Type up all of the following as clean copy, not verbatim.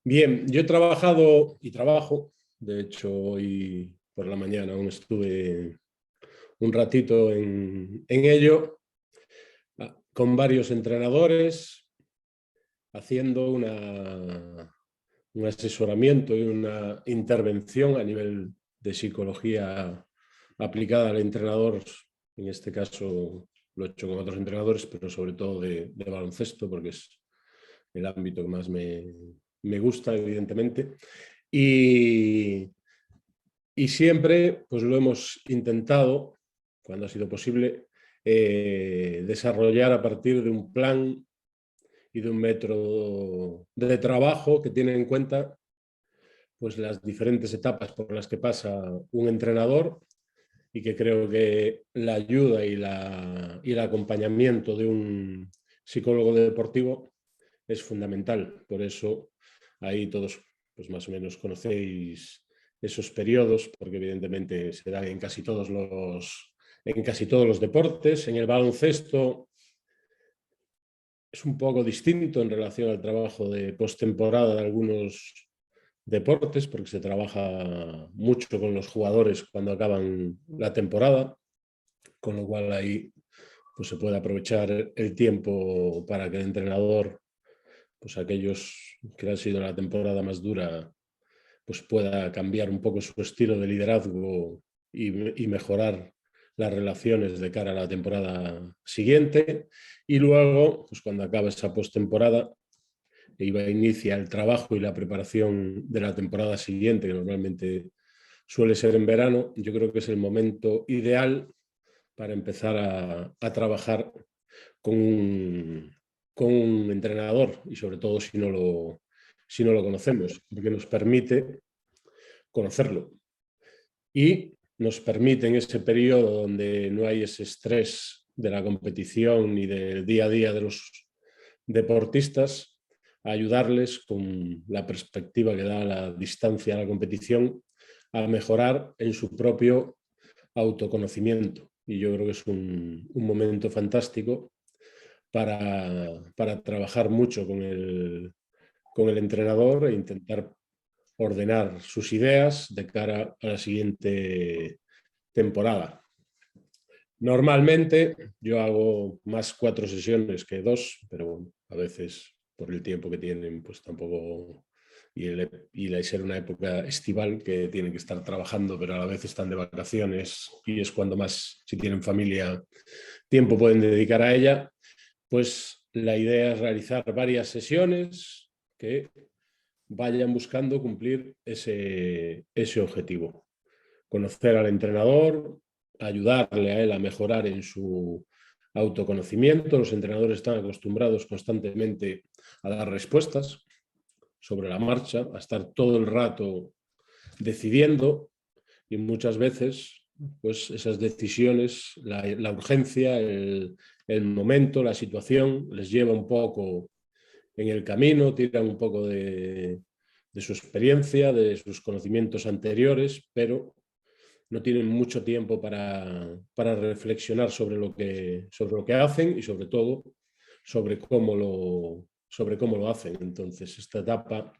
Bien, yo he trabajado y trabajo, de hecho hoy por la mañana aún estuve un ratito en ello, con varios entrenadores, haciendo un asesoramiento y una intervención a nivel de psicología aplicada al entrenador. En este caso lo he hecho con otros entrenadores, pero sobre todo de baloncesto, porque es el ámbito que más me gusta, evidentemente. Y, y siempre pues lo hemos intentado, cuando ha sido posible, desarrollar a partir de un plan y de un método de trabajo que tiene en cuenta pues, las diferentes etapas por las que pasa un entrenador, y que creo que la ayuda y el acompañamiento de un psicólogo deportivo es fundamental. Por eso ahí todos pues más o menos conocéis esos periodos, porque evidentemente se dan en casi todos los deportes. En el baloncesto es un poco distinto en relación al trabajo de postemporada de algunos deportes, porque se trabaja mucho con los jugadores cuando acaban la temporada, con lo cual ahí pues, se puede aprovechar el tiempo para que el entrenador, pues aquellos que han sido la temporada más dura, pues pueda cambiar un poco su estilo de liderazgo y mejorar las relaciones de cara a la temporada siguiente. Y luego, pues cuando acaba esa postemporada, inicia el trabajo y la preparación de la temporada siguiente, que normalmente suele ser en verano. Yo creo que es el momento ideal para empezar a trabajar con un entrenador, y sobre todo si no lo conocemos, porque nos permite conocerlo y nos permite en ese periodo donde no hay ese estrés de la competición ni del día a día de los deportistas, ayudarles con la perspectiva que da la distancia a la competición a mejorar en su propio autoconocimiento. Y yo creo que es un momento fantástico para trabajar mucho con el entrenador e intentar ordenar sus ideas de cara a la siguiente temporada. Normalmente yo hago más 4 sesiones que 2, pero bueno, a veces por el tiempo que tienen, pues tampoco, y ser una época estival que tienen que estar trabajando, pero a la vez están de vacaciones y es cuando más, si tienen familia, tiempo pueden dedicar a ella. Pues la idea es realizar varias sesiones que vayan buscando cumplir ese objetivo. Conocer al entrenador, ayudarle a él a mejorar en su autoconocimiento. Los entrenadores están acostumbrados constantemente a dar respuestas sobre la marcha, a estar todo el rato decidiendo, y muchas veces pues esas decisiones, la urgencia, el momento, la situación les lleva un poco en el camino, tiran un poco de su experiencia, de sus conocimientos anteriores, pero no tienen mucho tiempo para reflexionar sobre lo que hacen y sobre todo sobre cómo lo hacen. Entonces, esta etapa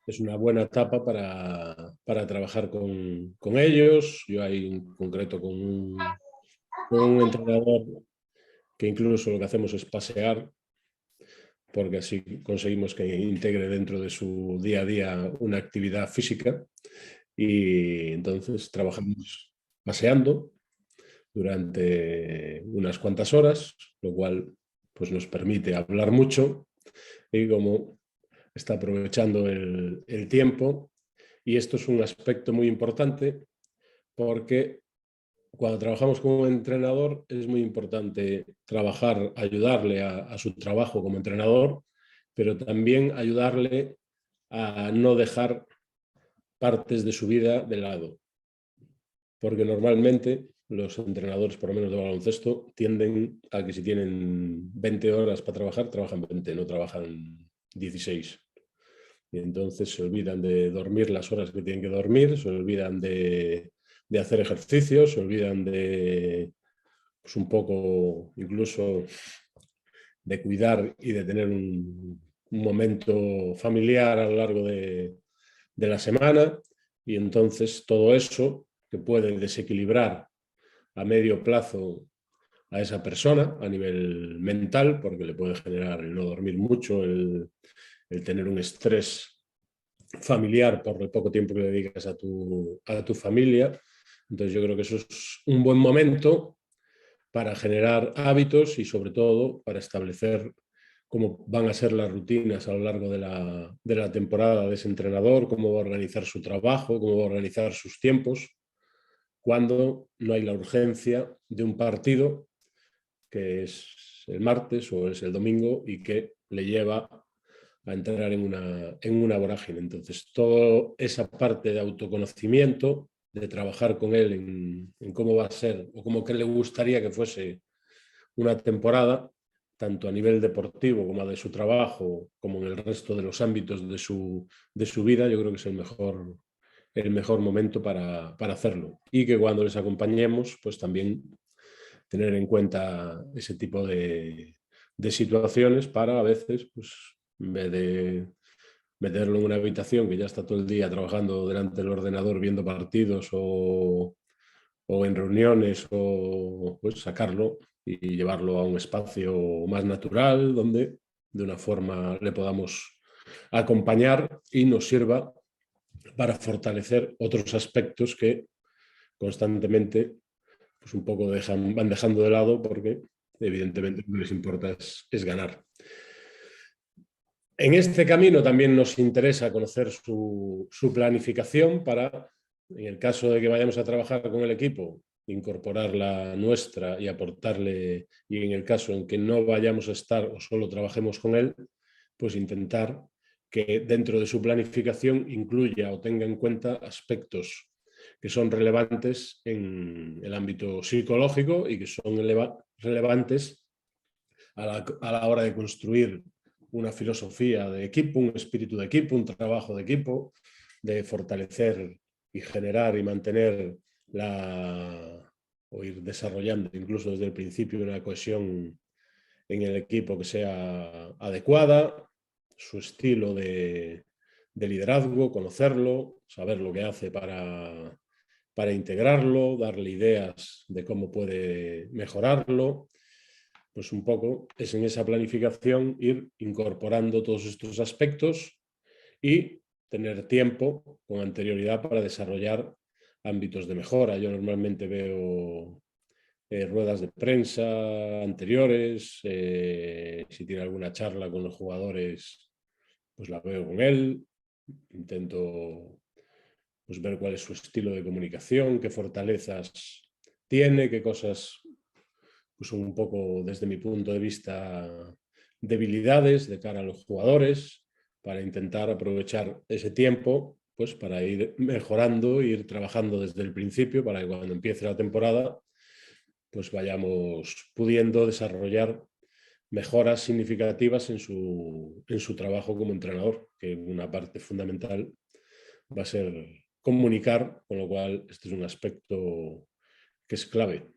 es una buena etapa para trabajar con ellos. Yo ahí en concreto con un entrenador que incluso lo que hacemos es pasear, porque así conseguimos que integre dentro de su día a día una actividad física, y entonces trabajamos paseando durante unas cuantas horas, lo cual pues, nos permite hablar mucho, y como está aprovechando el tiempo. Y esto es un aspecto muy importante porque cuando trabajamos como entrenador es muy importante trabajar, ayudarle a su trabajo como entrenador, pero también ayudarle a no dejar partes de su vida de lado, porque normalmente los entrenadores, por lo menos de baloncesto, tienden a que si tienen 20 horas para trabajar, trabajan 20, no trabajan 16. Y entonces se olvidan de dormir las horas que tienen que dormir, se olvidan de hacer ejercicios, se olvidan de, pues un poco incluso de cuidar y de tener un momento familiar a lo largo de la semana, y entonces todo eso que puede desequilibrar a medio plazo a esa persona a nivel mental, porque le puede generar el no dormir mucho, el tener un estrés familiar por el poco tiempo que le dedicas a tu familia. Entonces yo creo que eso es un buen momento para generar hábitos y sobre todo para establecer cómo van a ser las rutinas a lo largo de la temporada de ese entrenador, cómo va a organizar su trabajo, cómo va a organizar sus tiempos, cuando no hay la urgencia de un partido que es el martes o es el domingo y que le lleva a entrar en una vorágine. Entonces, toda esa parte de autoconocimiento, de trabajar con él en cómo va a ser o cómo que le gustaría que fuese una temporada, tanto a nivel deportivo como de su trabajo, como en el resto de los ámbitos de su vida, yo creo que es el mejor momento para hacerlo. Y que cuando les acompañemos, pues también tener en cuenta ese tipo de situaciones para a veces, pues, en vez de meterlo en una habitación que ya está todo el día trabajando delante del ordenador viendo partidos o en reuniones, o pues sacarlo y llevarlo a un espacio más natural donde de una forma le podamos acompañar y nos sirva para fortalecer otros aspectos que constantemente pues un poco van dejando de lado porque evidentemente lo que les importa es ganar. En este camino también nos interesa conocer su planificación para, en el caso de que vayamos a trabajar con el equipo, incorporar la nuestra y aportarle, y en el caso en que no vayamos a estar o solo trabajemos con él, pues intentar que dentro de su planificación incluya o tenga en cuenta aspectos que son relevantes en el ámbito psicológico y que son relevantes a la hora de construir una filosofía de equipo, un espíritu de equipo, un trabajo de equipo, de fortalecer y generar y mantener o ir desarrollando incluso desde el principio una cohesión en el equipo que sea adecuada, su estilo de liderazgo, conocerlo, saber lo que hace para integrarlo, darle ideas de cómo puede mejorarlo. Pues un poco es en esa planificación ir incorporando todos estos aspectos y tener tiempo con anterioridad para desarrollar ámbitos de mejora. Yo normalmente veo ruedas de prensa anteriores, si tiene alguna charla con los jugadores, pues la veo con él, intento pues ver cuál es su estilo de comunicación, qué fortalezas tiene, qué cosas pues son un poco, desde mi punto de vista, debilidades de cara a los jugadores, para intentar aprovechar ese tiempo pues para ir mejorando, ir trabajando desde el principio, para que cuando empiece la temporada pues vayamos pudiendo desarrollar mejoras significativas en su trabajo como entrenador, que una parte fundamental va a ser comunicar, con lo cual este es un aspecto que es clave.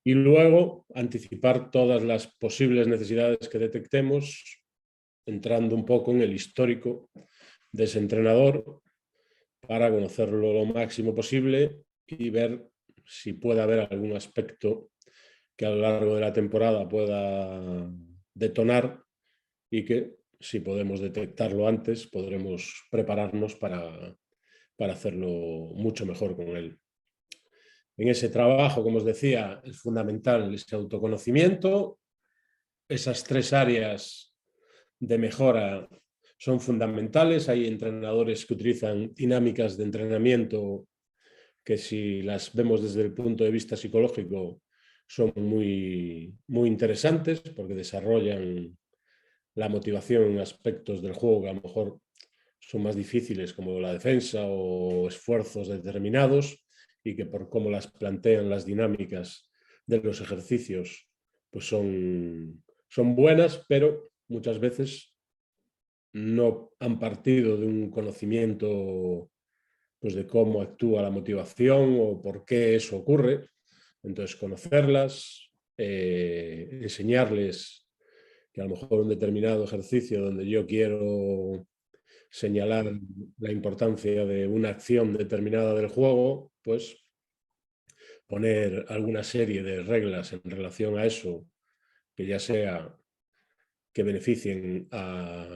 Y luego anticipar todas las posibles necesidades que detectemos, entrando un poco en el histórico de ese entrenador para conocerlo lo máximo posible y ver si puede haber algún aspecto que a lo largo de la temporada pueda detonar y que si podemos detectarlo antes podremos prepararnos para hacerlo mucho mejor con él. En ese trabajo, como os decía, es fundamental ese autoconocimiento. Esas tres áreas de mejora son fundamentales. Hay entrenadores que utilizan dinámicas de entrenamiento que, si las vemos desde el punto de vista psicológico, son muy, muy interesantes porque desarrollan la motivación en aspectos del juego que a lo mejor son más difíciles, como la defensa o esfuerzos determinados, y que por cómo las plantean las dinámicas de los ejercicios, pues son buenas, pero muchas veces no han partido de un conocimiento pues de cómo actúa la motivación o por qué eso ocurre. Entonces, conocerlas, enseñarles que a lo mejor un determinado ejercicio donde yo quiero señalar la importancia de una acción determinada del juego, pues poner alguna serie de reglas en relación a eso, que ya sea que beneficien a...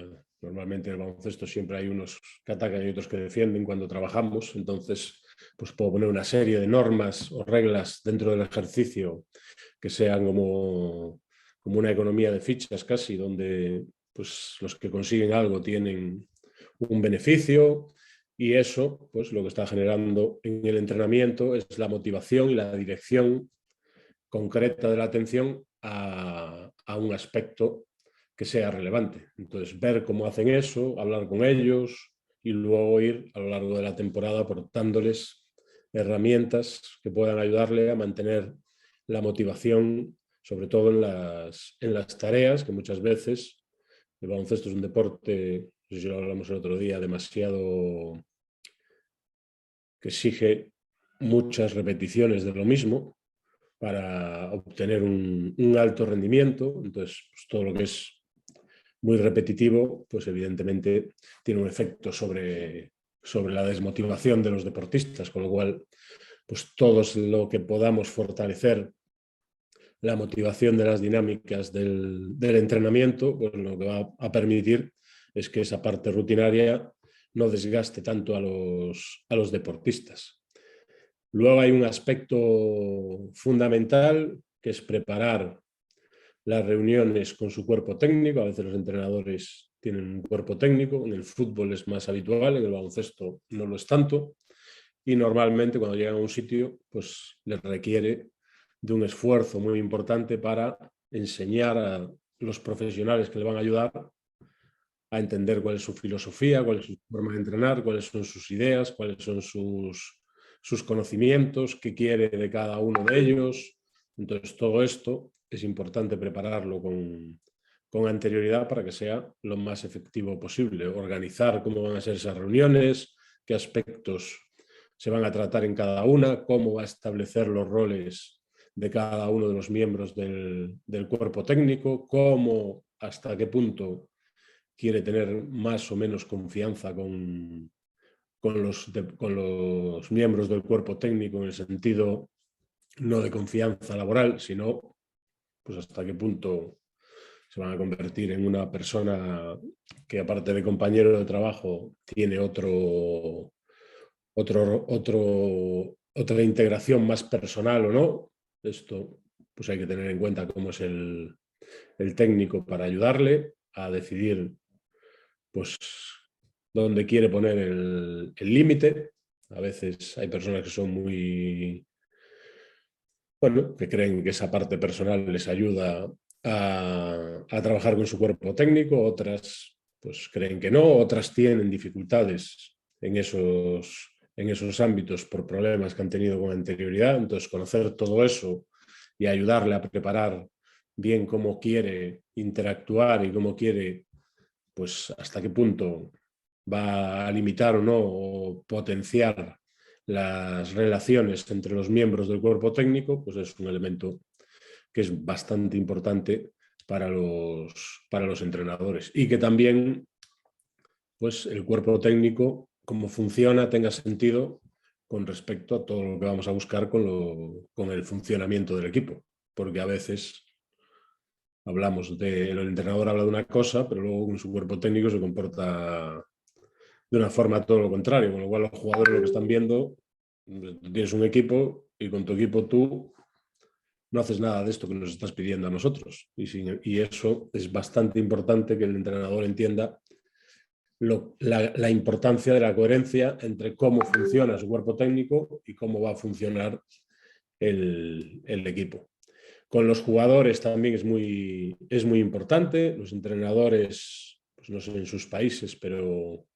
Normalmente en el baloncesto siempre hay unos que atacan y otros que defienden cuando trabajamos, entonces pues puedo poner una serie de normas o reglas dentro del ejercicio que sean como una economía de fichas casi, donde pues los que consiguen algo tienen un beneficio, y eso pues lo que está generando en el entrenamiento es la motivación y la dirección concreta de la atención a un aspecto que sea relevante. Entonces, ver cómo hacen eso, hablar con ellos y luego ir a lo largo de la temporada aportándoles herramientas que puedan ayudarle a mantener la motivación, sobre todo en las tareas, que muchas veces el baloncesto es un deporte, no sé si lo hablamos el otro día, demasiado que exige muchas repeticiones de lo mismo para obtener un alto rendimiento. Entonces, pues, todo lo que es muy repetitivo, pues evidentemente tiene un efecto sobre la desmotivación de los deportistas, con lo cual, pues todo lo que podamos fortalecer la motivación de las dinámicas del entrenamiento, pues lo que va a permitir es que esa parte rutinaria no desgaste tanto a los deportistas. Luego hay un aspecto fundamental que es preparar las reuniones con su cuerpo técnico. A veces los entrenadores tienen un cuerpo técnico, en el fútbol es más habitual, en el baloncesto no lo es tanto, y normalmente cuando llegan a un sitio pues les requiere de un esfuerzo muy importante para enseñar a los profesionales que le van a ayudar a entender cuál es su filosofía, cuál es su forma de entrenar, cuáles son sus ideas, cuáles son sus conocimientos, qué quiere de cada uno de ellos. Entonces, todo esto es importante prepararlo con anterioridad para que sea lo más efectivo posible. Organizar cómo van a ser esas reuniones, qué aspectos se van a tratar en cada una, cómo va a establecer los roles de cada uno de los miembros del cuerpo técnico, cómo, hasta qué punto quiere tener más o menos confianza con los miembros del cuerpo técnico, en el sentido no de confianza laboral, sino pues hasta qué punto se van a convertir en una persona que, aparte de compañero de trabajo, tiene otra integración más personal o no. Esto pues hay que tener en cuenta cómo es el técnico para ayudarle a decidir pues dónde quiere poner el límite. A veces hay personas que son muy, bueno, que creen que esa parte personal les ayuda a trabajar con su cuerpo técnico, otras pues creen que no, otras tienen dificultades en esos ámbitos por problemas que han tenido con anterioridad. Entonces, conocer todo eso y ayudarle a preparar bien cómo quiere interactuar y cómo quiere, pues hasta qué punto va a limitar o no, o potenciar las relaciones entre los miembros del cuerpo técnico, pues es un elemento que es bastante importante para los entrenadores. Y que también pues, el cuerpo técnico, cómo funciona, tenga sentido con respecto a todo lo que vamos a buscar con el funcionamiento del equipo. Porque a veces hablamos el entrenador habla de una cosa, pero luego con su cuerpo técnico se comporta de una forma todo lo contrario, con lo cual los jugadores lo que están viendo, tú tienes un equipo y con tu equipo tú no haces nada de esto que nos estás pidiendo a nosotros. Y eso es bastante importante, que el entrenador entienda la importancia de la coherencia entre cómo funciona su cuerpo técnico y cómo va a funcionar el equipo. Con los jugadores también es muy importante. Los entrenadores, pues no sé en sus países, pero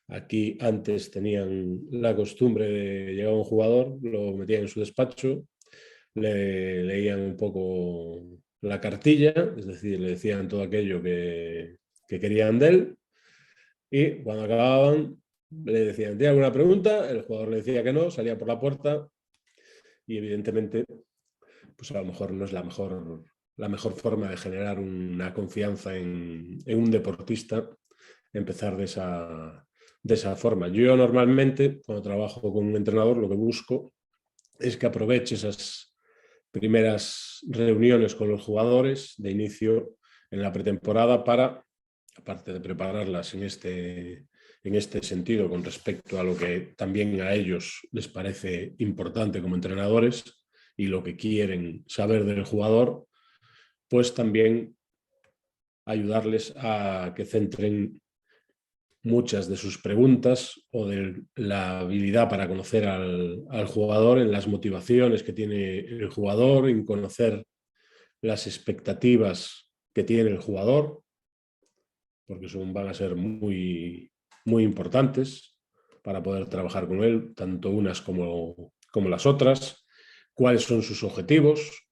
aquí antes tenían la costumbre de llegar un jugador, lo metían en su despacho, le leían un poco la cartilla, es decir, le decían todo aquello que querían de él, y cuando acababan le decían, ¿tiene alguna pregunta? El jugador le decía que no, salía por la puerta y evidentemente pues a lo mejor no es la mejor la mejor forma de generar una confianza en un deportista, empezar de esa forma. Yo normalmente, cuando trabajo con un entrenador, lo que busco es que aproveche esas primeras reuniones con los jugadores de inicio en la pretemporada para, aparte de prepararlas en este sentido con respecto a lo que también a ellos les parece importante como entrenadores y lo que quieren saber del jugador, pues también ayudarles a que centren muchas de sus preguntas o de la habilidad para conocer al jugador en las motivaciones que tiene el jugador, en conocer las expectativas que tiene el jugador, porque van a ser muy, muy importantes para poder trabajar con él, tanto unas como las otras, cuáles son sus objetivos.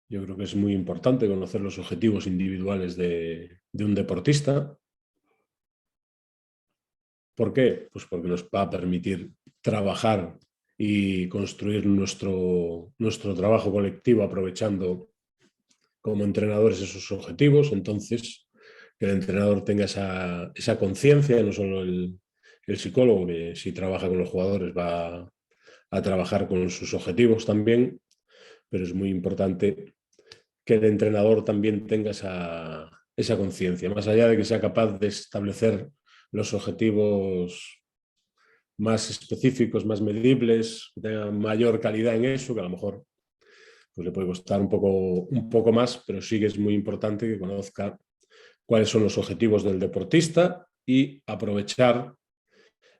Yo creo que es muy importante conocer los objetivos individuales de un deportista. ¿Por qué? Pues porque nos va a permitir trabajar y construir nuestro trabajo colectivo aprovechando como entrenadores esos objetivos. Entonces, que el entrenador tenga esa conciencia, no solo el psicólogo, que si trabaja con los jugadores va a trabajar con sus objetivos también, pero es muy importante que el entrenador también tenga esa conciencia, más allá de que sea capaz de establecer los objetivos más específicos, más medibles, que tengan mayor calidad en eso, que a lo mejor pues le puede costar un poco más, pero sí que es muy importante que conozca cuáles son los objetivos del deportista y aprovechar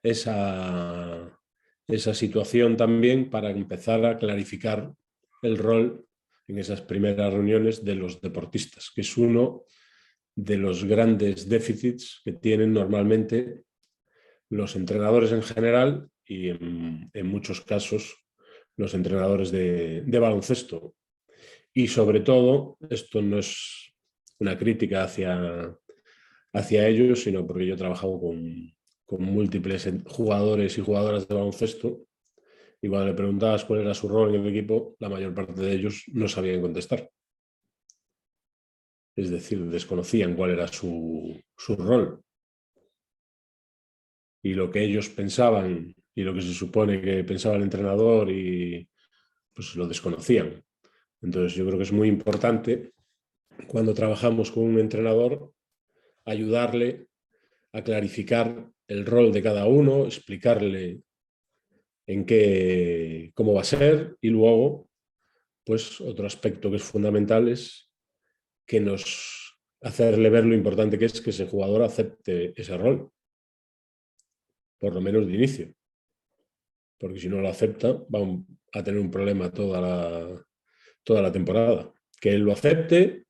esa situación también para empezar a clarificar el rol en esas primeras reuniones de los deportistas, que es uno de los grandes déficits que tienen normalmente los entrenadores en general y en muchos casos los entrenadores de baloncesto. Y sobre todo, esto no es una crítica hacia ellos, sino porque yo he trabajado con múltiples jugadores y jugadoras de baloncesto y cuando le preguntabas cuál era su rol en el equipo, la mayor parte de ellos no sabían contestar. Es decir, desconocían cuál era su rol. Y lo que ellos pensaban y lo que se supone que pensaba el entrenador y pues lo desconocían. Entonces yo creo que es muy importante cuando trabajamos con un entrenador ayudarle a clarificar el rol de cada uno, explicarle cómo va a ser y luego, pues otro aspecto que es fundamental es que nos hacerle ver lo importante que es que ese jugador acepte ese rol, por lo menos de inicio, porque si no lo acepta va a tener un problema toda la temporada. Que él lo acepte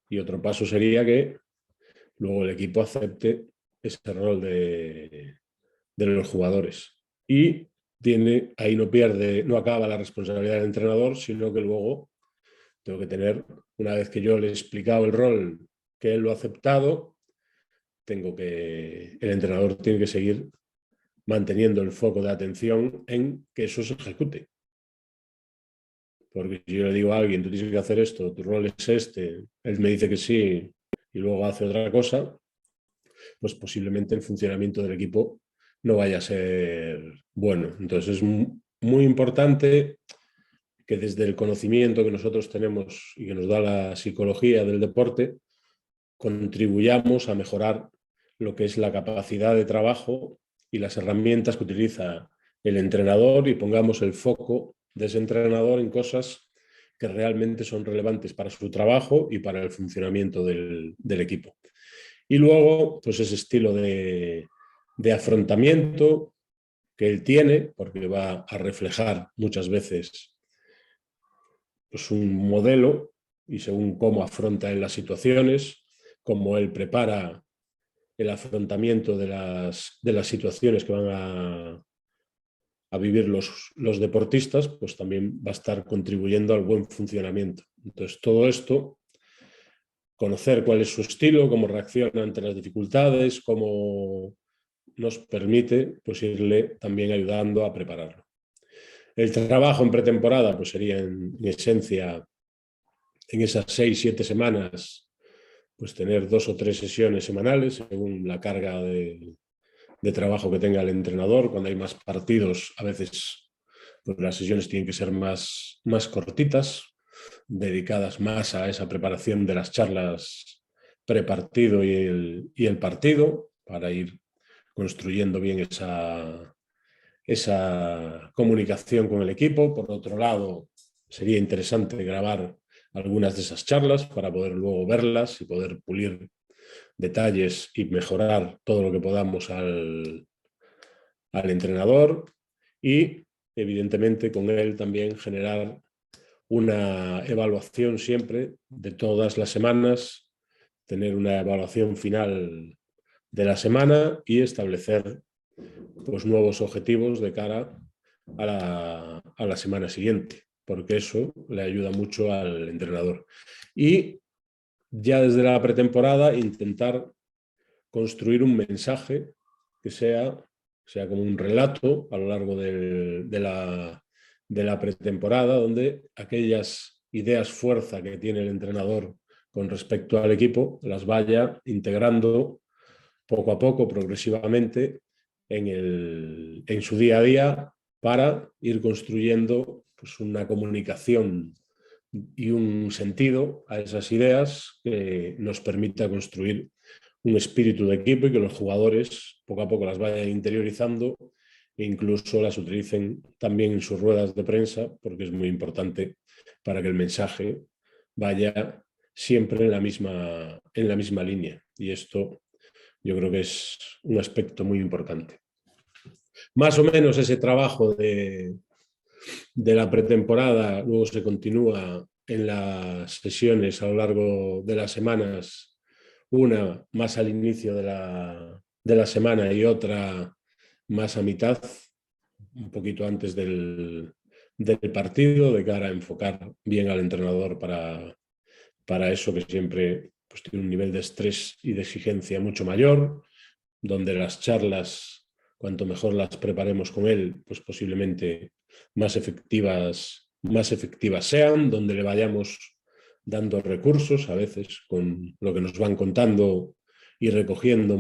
y otro paso sería que luego el equipo acepte ese rol de los jugadores. Y ahí no acaba la responsabilidad del entrenador, sino que luego tengo que tener, una vez que yo le he explicado el rol, que él lo ha aceptado, el entrenador tiene que seguir manteniendo el foco de atención en que eso se ejecute. Porque si yo le digo a alguien, tú tienes que hacer esto, tu rol es este, él me dice que sí y luego hace otra cosa, pues posiblemente el funcionamiento del equipo no vaya a ser bueno. Entonces es muy importante que desde el conocimiento que nosotros tenemos y que nos da la psicología del deporte, contribuyamos a mejorar lo que es la capacidad de trabajo y las herramientas que utiliza el entrenador y pongamos el foco de ese entrenador en cosas que realmente son relevantes para su trabajo y para el funcionamiento del equipo. Y luego, pues ese estilo de afrontamiento que él tiene, porque va a reflejar muchas veces pues, un modelo y según cómo afronta él las situaciones, cómo él prepara el afrontamiento de las situaciones que van a vivir los deportistas, pues también va a estar contribuyendo al buen funcionamiento. Entonces, todo esto, conocer cuál es su estilo, cómo reacciona ante las dificultades, cómo nos permite pues, irle también ayudando a prepararlo. El trabajo en pretemporada pues, sería en esencia en esas 6-7 semanas, pues tener 2 o 3 sesiones semanales, según la carga de trabajo que tenga el entrenador. Cuando hay más partidos, a veces pues las sesiones tienen que ser más cortitas, dedicadas más a esa preparación de las charlas prepartido y el partido, para ir construyendo bien esa comunicación con el equipo. Por otro lado, sería interesante grabar algunas de esas charlas para poder luego verlas y poder pulir detalles y mejorar todo lo que podamos al entrenador, y evidentemente con él también generar una evaluación siempre de todas las semanas, tener una evaluación final de la semana y establecer pues nuevos objetivos de cara a la semana siguiente, porque eso le ayuda mucho al entrenador. Y ya desde la pretemporada intentar construir un mensaje que sea como un relato a lo largo de la pretemporada, donde aquellas ideas fuerza que tiene el entrenador con respecto al equipo las vaya integrando poco a poco, progresivamente, en su día a día, para ir construyendo pues una comunicación y un sentido a esas ideas que nos permita construir un espíritu de equipo y que los jugadores poco a poco las vayan interiorizando e incluso las utilicen también en sus ruedas de prensa, porque es muy importante para que el mensaje vaya siempre en la misma línea. Y esto yo creo que es un aspecto muy importante. Más o menos ese trabajo de la pretemporada luego se continúa en las sesiones a lo largo de las semanas, una más al inicio de la semana y otra más a mitad, un poquito antes del partido, de cara a enfocar bien al entrenador para eso, que siempre pues, tiene un nivel de estrés y de exigencia mucho mayor, donde las charlas, cuanto mejor las preparemos con él, pues posiblemente más efectivas sean, donde le vayamos dando recursos, a veces con lo que nos van contando y recogiendo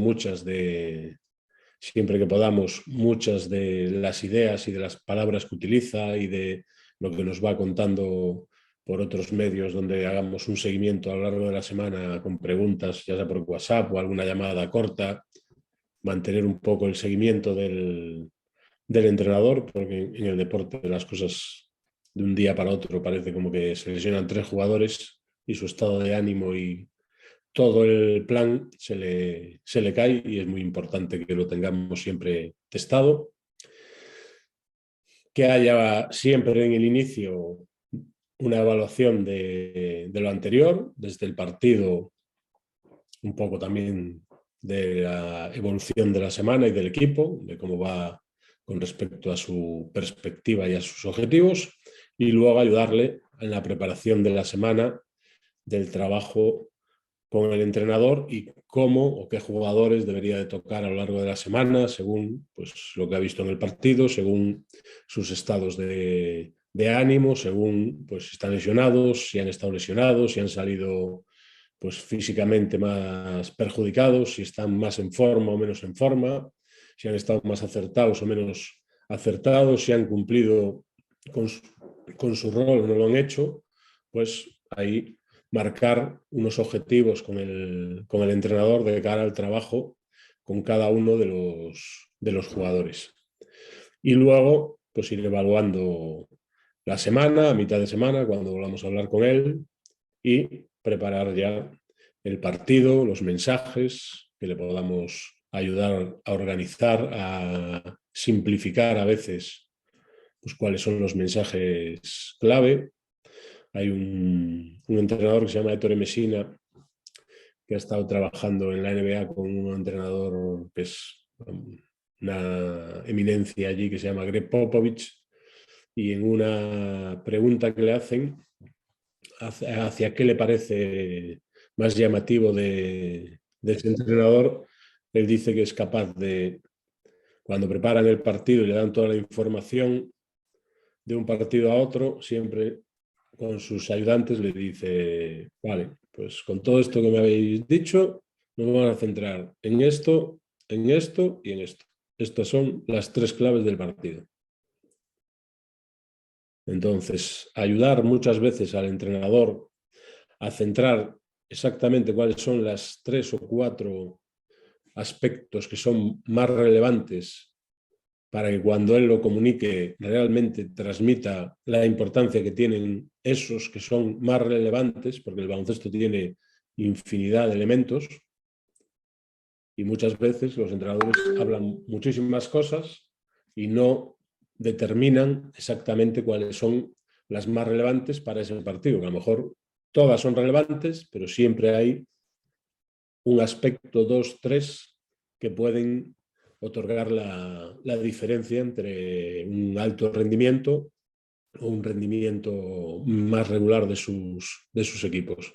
siempre que podamos, muchas de las ideas y de las palabras que utiliza y de lo que nos va contando por otros medios, donde hagamos un seguimiento a lo largo de la semana con preguntas, ya sea por WhatsApp o alguna llamada corta, mantener un poco el seguimiento del entrenador, porque en el deporte las cosas de un día para otro parece como que se lesionan 3 jugadores y su estado de ánimo y todo el plan se le cae, y es muy importante que lo tengamos siempre testado. Que haya siempre en el inicio una evaluación de lo anterior, desde el partido, un poco también de la evolución de la semana y del equipo, de cómo va con respecto a su perspectiva y a sus objetivos, y luego ayudarle en la preparación de la semana del trabajo con el entrenador y cómo o qué jugadores debería de tocar a lo largo de la semana, según pues, lo que ha visto en el partido, según sus estados de ánimo, según pues, si están lesionados, si han estado lesionados, si han salido pues, físicamente más perjudicados, si están más en forma o menos en forma, si han estado más acertados o menos acertados, si han cumplido con su rol o no lo han hecho, pues ahí marcar unos objetivos con el entrenador de cara al trabajo con cada uno de los jugadores. Y luego, pues ir evaluando la semana, a mitad de semana, cuando volvamos a hablar con él, y preparar ya el partido, los mensajes que le podamos ayudar a organizar, a simplificar a veces pues, cuáles son los mensajes clave. Hay un entrenador que se llama Ettore Messina, que ha estado trabajando en la NBA con un entrenador que es una eminencia allí, que se llama Greg Popovich, y en una pregunta que le hacen hacia qué le parece más llamativo de ese entrenador, él dice que es capaz de, cuando preparan el partido y le dan toda la información de un partido a otro, siempre con sus ayudantes le dice, vale, pues con todo esto que me habéis dicho, nos vamos a centrar en esto y en esto. Estas son las 3 claves del partido. Entonces, ayudar muchas veces al entrenador a centrar exactamente cuáles son las 3 o 4 aspectos que son más relevantes para que cuando él lo comunique realmente transmita la importancia que tienen esos que son más relevantes, porque el baloncesto tiene infinidad de elementos y muchas veces los entrenadores hablan muchísimas cosas y no determinan exactamente cuáles son las más relevantes para ese partido, que a lo mejor todas son relevantes, pero siempre hay un aspecto, 2, 3 que pueden otorgar la diferencia entre un alto rendimiento o un rendimiento más regular de sus equipos.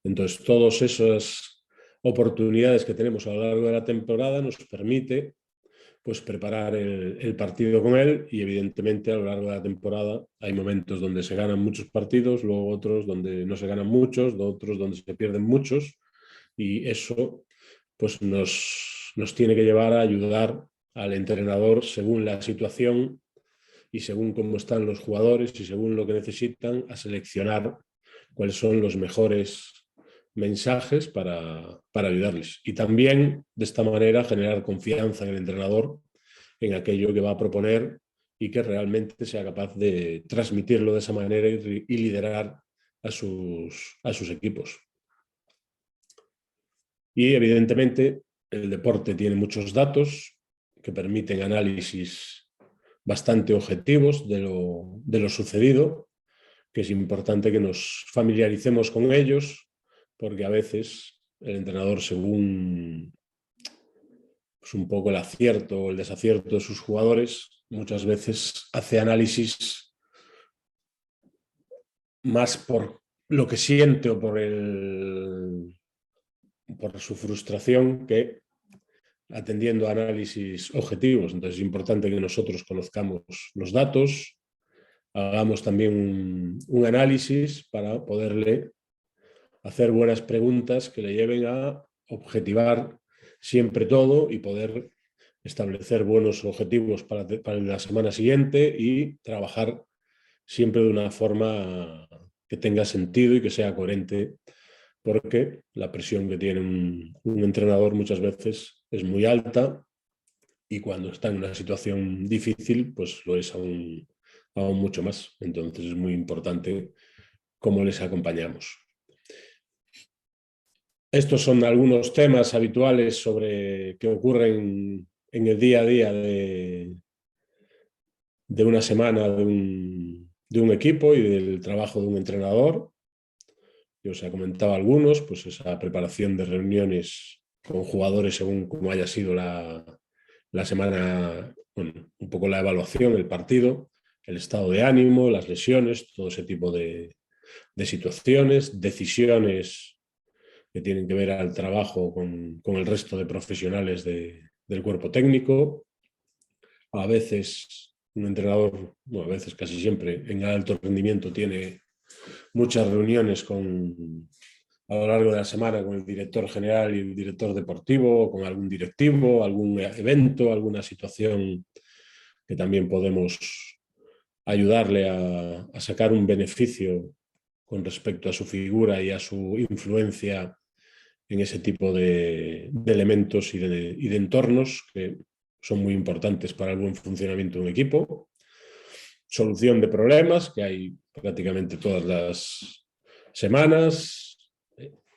Entonces, todas esas oportunidades que tenemos a lo largo de la temporada nos permite pues preparar el partido con él y evidentemente a lo largo de la temporada hay momentos donde se ganan muchos partidos, luego otros donde no se ganan muchos, otros donde se pierden muchos y eso pues nos tiene que llevar a ayudar al entrenador según la situación y según cómo están los jugadores y según lo que necesitan a seleccionar cuáles son los mejores mensajes para ayudarles. Y también de esta manera generar confianza en el entrenador en aquello que va a proponer y que realmente sea capaz de transmitirlo de esa manera y liderar a sus equipos. Y evidentemente el deporte tiene muchos datos que permiten análisis bastante objetivos de lo sucedido, que es importante que nos familiaricemos con ellos, porque a veces el entrenador, según pues un poco el acierto o el desacierto de sus jugadores, muchas veces hace análisis más por lo que siente o por su frustración que atendiendo a análisis objetivos. Entonces es importante que nosotros conozcamos los datos, hagamos también un análisis para poderle hacer buenas preguntas que le lleven a objetivar siempre todo y poder establecer buenos objetivos para la semana siguiente y trabajar siempre de una forma que tenga sentido y que sea coherente, porque la presión que tiene un entrenador muchas veces es muy alta y cuando está en una situación difícil, pues lo es aún mucho más. Entonces es muy importante cómo les acompañamos. Estos son algunos temas habituales sobre que ocurren en el día a día de una semana de un equipo y del trabajo de un entrenador. Yo os he comentado algunos, pues esa preparación de reuniones con jugadores según cómo haya sido la semana, bueno, un poco la evaluación, el partido, el estado de ánimo, las lesiones, todo ese tipo de situaciones, decisiones que tienen que ver al trabajo con el resto de profesionales del cuerpo técnico. A veces un entrenador, bueno, a veces casi siempre en alto rendimiento tiene muchas reuniones a lo largo de la semana con el director general y el director deportivo, con algún directivo, algún evento, alguna situación que también podemos ayudarle a sacar un beneficio con respecto a su figura y a su influencia en ese tipo de elementos y de entornos que son muy importantes para el buen funcionamiento de un equipo. Solución de problemas, que hay prácticamente todas las semanas,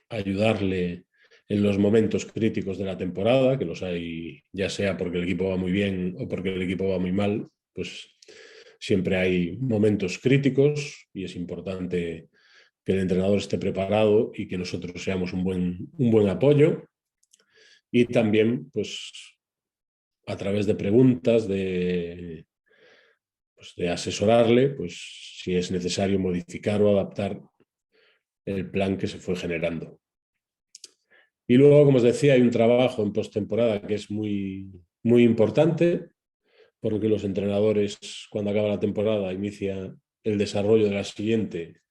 ayudarle en los momentos críticos de la temporada, que los hay ya sea porque el equipo va muy bien o porque el equipo va muy mal, pues siempre hay momentos críticos y es importante que el entrenador esté preparado y que nosotros seamos un buen apoyo. Y también, pues, a través de preguntas, pues, de asesorarle, pues, si es necesario modificar o adaptar el plan que se fue generando. Y luego, como os decía, hay un trabajo en postemporada que es muy, muy importante, porque los entrenadores, cuando acaba la temporada, inician el desarrollo de la siguiente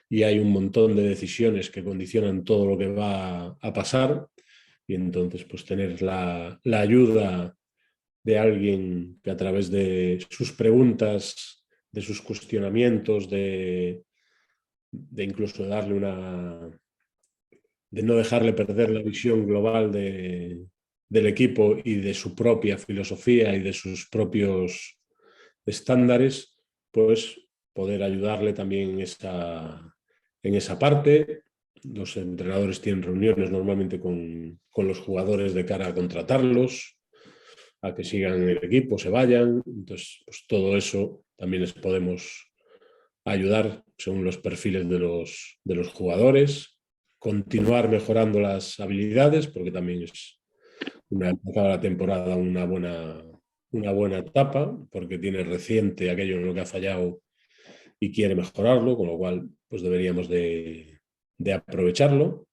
y hay un montón de decisiones que condicionan todo lo que va a pasar, y entonces pues tener la ayuda de alguien que a través de sus preguntas, de sus cuestionamientos, de incluso darle de no dejarle perder la visión global del equipo y de su propia filosofía y de sus propios estándares, pues poder ayudarle también en esa parte. Los entrenadores tienen reuniones normalmente con los jugadores de cara a contratarlos, a que sigan el equipo, se vayan. Entonces, pues todo eso también les podemos ayudar según los perfiles de los jugadores, continuar mejorando las habilidades, porque también es una empezada la temporada una buena etapa, porque tiene reciente aquello en lo que ha fallado y quiere mejorarlo, con lo cual pues deberíamos de aprovecharlo.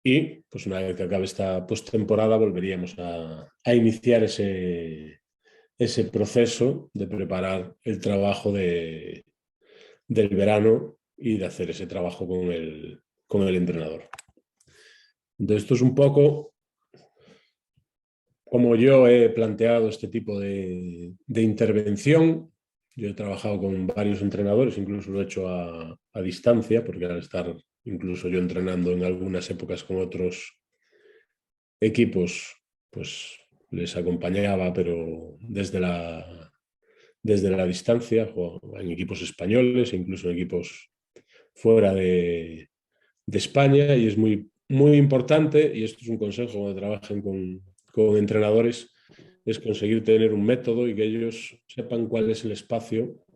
Y pues una vez que acabe esta postemporada volveríamos a iniciar ese proceso de preparar el trabajo del verano y de hacer ese trabajo con el entrenador. Entonces, esto es un poco como yo he planteado este tipo de intervención. Yo he trabajado con varios entrenadores, incluso lo he hecho a distancia, porque al estar incluso yo entrenando en algunas épocas con otros equipos, pues les acompañaba, pero desde la distancia, en equipos españoles, incluso en equipos fuera de España, y es muy importante, y esto es un consejo cuando trabajen con entrenadores, es conseguir tener un método y que ellos sepan cuál es el espacio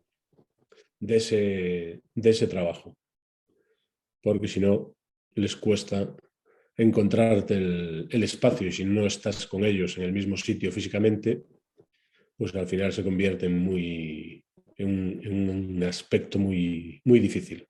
de ese trabajo, porque si no, les cuesta encontrarte el espacio, y si no estás con ellos en el mismo sitio físicamente, pues al final se convierte en un aspecto muy difícil.